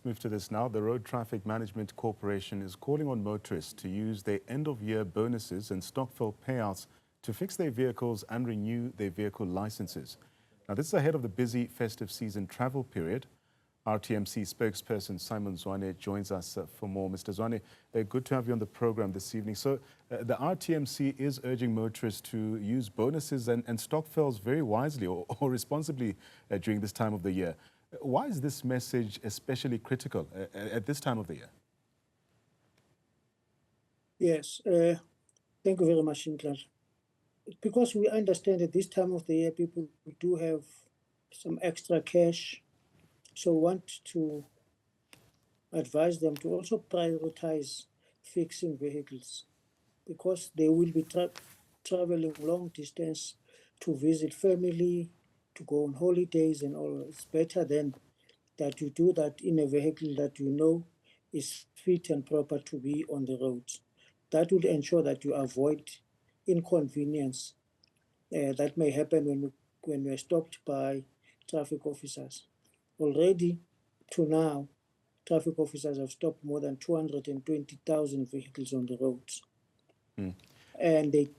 Let's move to this now. The Road Traffic Management Corporation is calling on motorists to use their end-of-year bonuses and stockfill payouts to fix their vehicles and renew their vehicle licenses. Now, this is ahead of the busy festive season travel period. RTMC spokesperson Simon Zwane joins us for more. Mr. Zwane, good to have you on the program this evening. So the RTMC is urging motorists to use bonuses and stockfills very wisely or responsibly during this time of the year. Why is this message especially critical at this time of the year? Yes, thank you very much, Sinclair. Because we understand at this time of the year, people do have some extra cash, so want to advise them to also prioritize fixing vehicles because they will be traveling long distance to visit family, to go on holidays and all. It's better then that you do that in a vehicle that you know is fit and proper to be on the roads. That will ensure that you avoid inconvenience that may happen when we're stopped by traffic officers. Already to now, traffic officers have stopped more than 220,000 vehicles on the roads. And they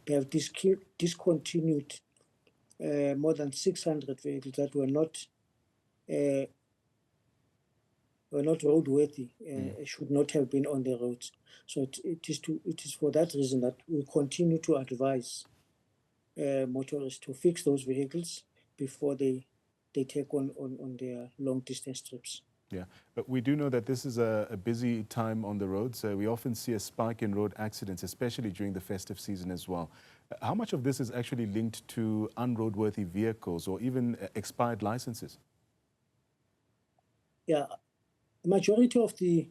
have discontinued more than 600 vehicles that were not roadworthy, should not have been on the roads. So it is for that reason that we continue to advise motorists to fix those vehicles before they take on their long distance trips. Yeah, but we do know that this is a busy time on the roads. We often see a spike in road accidents, especially during the festive season as well. How much of this is actually linked to unroadworthy vehicles or even expired licenses? Yeah, the majority of the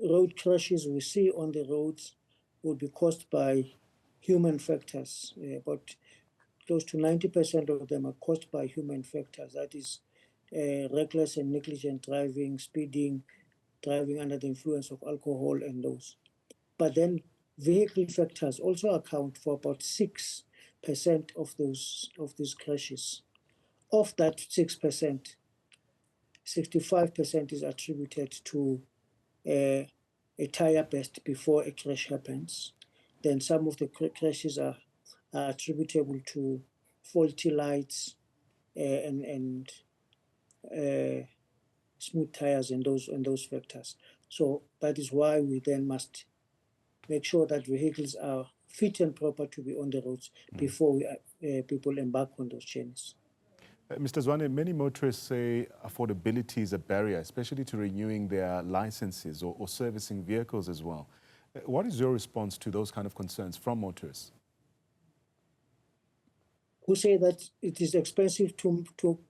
road crashes we see on the roads will be caused by human factors. About close to 90% of them are caused by human factors. That is reckless and negligent driving, speeding, driving under the influence of alcohol and those. But then vehicle factors also account for about 6% of these crashes. Of that 6%, 65% is attributed to a tire burst before a crash happens. Then some of the crashes are attributable to faulty lights and smooth tires and those factors. So that is why we then must make sure that vehicles are fit and proper to be on the roads before people embark on those journeys. Mr. Zwane, many motorists say affordability is a barrier, especially to renewing their licenses or servicing vehicles as well. What is your response to those kind of concerns from motorists? Who say that it is expensive to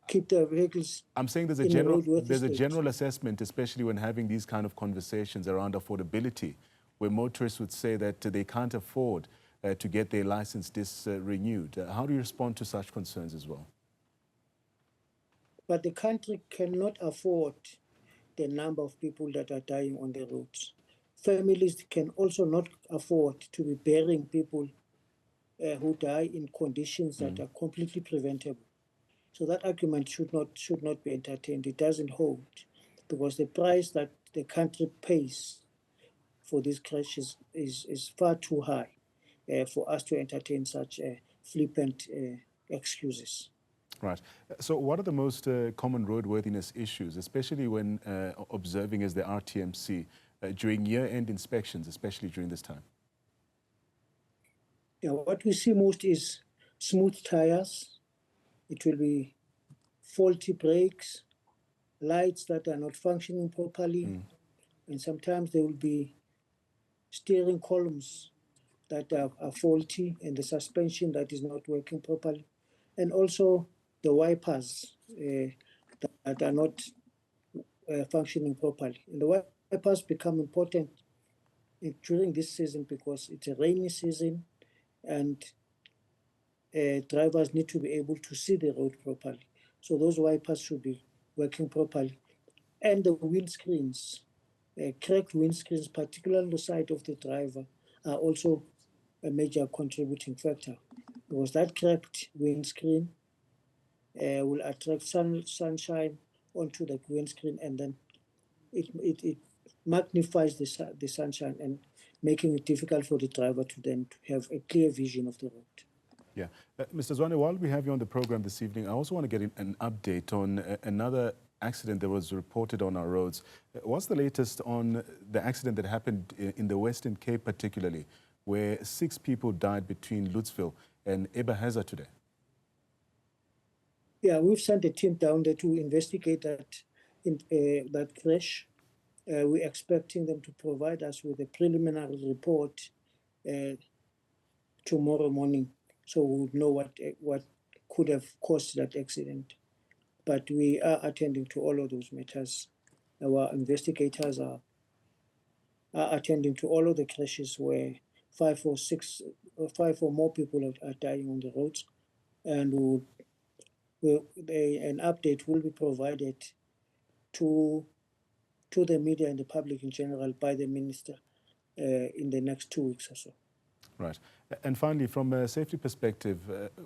keep their vehicles? I'm saying there's a general assessment, especially when having these kind of conversations around affordability, where motorists would say that they can't afford to get their license renewed. How do you respond to such concerns as well? But the country cannot afford the number of people that are dying on the roads. Families can also not afford to be burying people who die in conditions that are completely preventable. So that argument should not be entertained. It doesn't hold because the price that the country pays for these crashes is far too high for us to entertain such flippant excuses. Right. So what are the most common roadworthiness issues, especially when observing as the RTMC during year-end inspections, especially during this time? Yeah, what we see most is smooth tires. It will be faulty brakes, lights that are not functioning properly, and sometimes there will be steering columns that are faulty and the suspension that is not working properly, and also the wipers that are not functioning properly. And the wipers become important during this season because it's a rainy season and drivers need to be able to see the road properly. So those wipers should be working properly. And the windscreens, cracked windscreens, particularly on the side of the driver, are also a major contributing factor because that cracked windscreen will attract sunshine onto the windscreen and then it magnifies the sunshine and making it difficult for the driver to then to have a clear vision of the road. Yeah. Mr. Zwane, while we have you on the program this evening, I also want to get an update on another accident that was reported on our roads. What's the latest on the accident that happened in the Western Cape particularly, where 6 people died between Lutzville and Ebehaza today? Yeah, we've sent a team down there to investigate that crash. We're expecting them to provide us with a preliminary report tomorrow morning, so we'll know what could have caused that accident. But we are attending to all of those matters. Our investigators are attending to all of the crashes where 5 or more people are dying on the roads, and an update will be provided to the media and the public in general by the minister in the next 2 weeks or so. Right. And finally, from a safety perspective,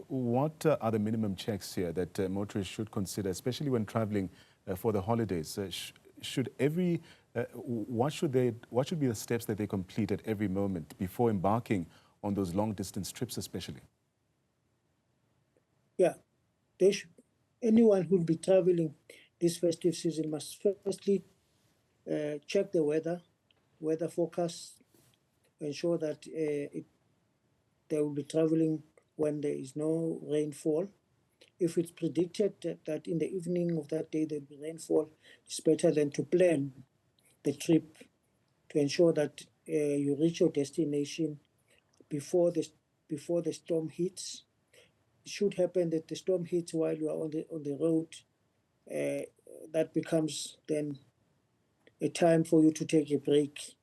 what are the minimum checks here that motorists should consider, especially when traveling for the holidays? What should be the steps that they complete at every moment before embarking on those long-distance trips, especially? Yeah, anyone who will be traveling this festive season must firstly check the weather forecast, ensure that they will be traveling when there is no rainfall. If it's predicted that in the evening of that day there will be rainfall, it's better than to plan the trip to ensure that you reach your destination before the storm hits. It should happen that the storm hits while you are on the road. That becomes then a time for you to take a break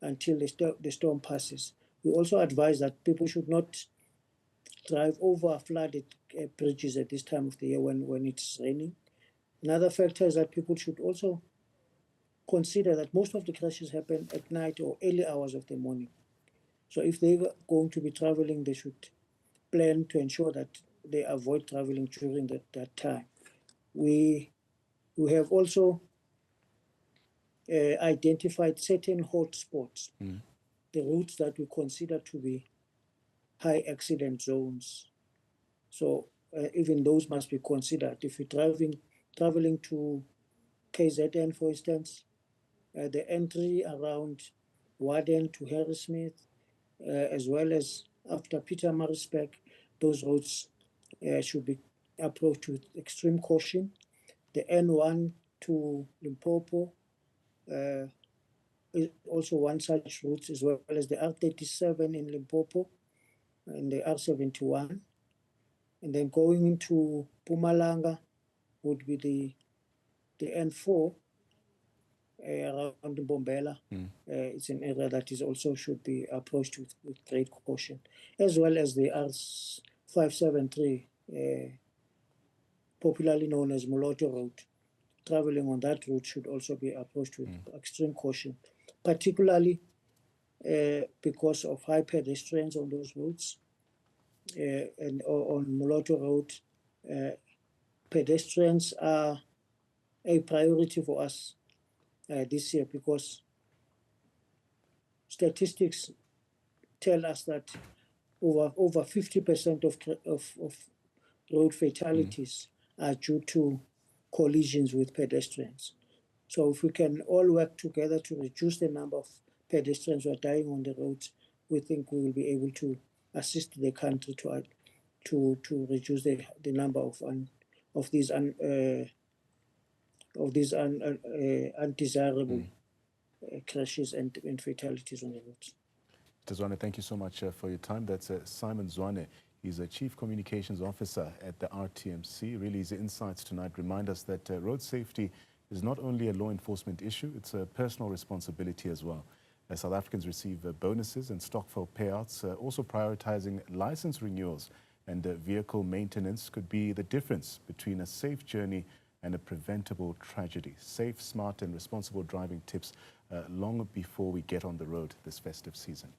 until the storm passes. We also advise that people should not drive over flooded bridges at this time of the year when it's raining. Another factor is that people should also consider that most of the crashes happen at night or early hours of the morning. So if they're going to be traveling, they should plan to ensure that they avoid traveling during that time. We have also identified certain hotspots, the routes that we consider to be high accident zones. So even those must be considered. If you're traveling to KZN, for instance, the entry around Warden to Harrismith, as well as after Pietermaritzburg, those roads should be approached with extreme caution. The N1 to Limpopo is also one such route, as well as the R37 in Limpopo and the R71. And then going into Mpumalanga would be the N4 around Bombela. It's an area that is also should be approached with great caution, as well as the R573, popularly known as Moloto Road. Traveling on that route should also be approached with extreme caution, particularly because of high pedestrians on those routes. And on Moloto Road, pedestrians are a priority for us this year, because statistics tell us that over 50% of road fatalities are due to collisions with pedestrians. So if we can all work together to reduce the number of pedestrians who are dying on the roads, we think we will be able to assist the country to reduce the number of these undesirable crashes and fatalities on the roads. Mr. Zwane, thank you so much for your time. That's Simon Zwane. He's a Chief Communications Officer at the RTMC. Really, his insights tonight remind us that road safety is not only a law enforcement issue, it's a personal responsibility as well. As South Africans receive bonuses and stockful payouts, also prioritizing license renewals and vehicle maintenance could be the difference between a safe journey and a preventable tragedy. Safe, smart and responsible driving tips long before we get on the road this festive season.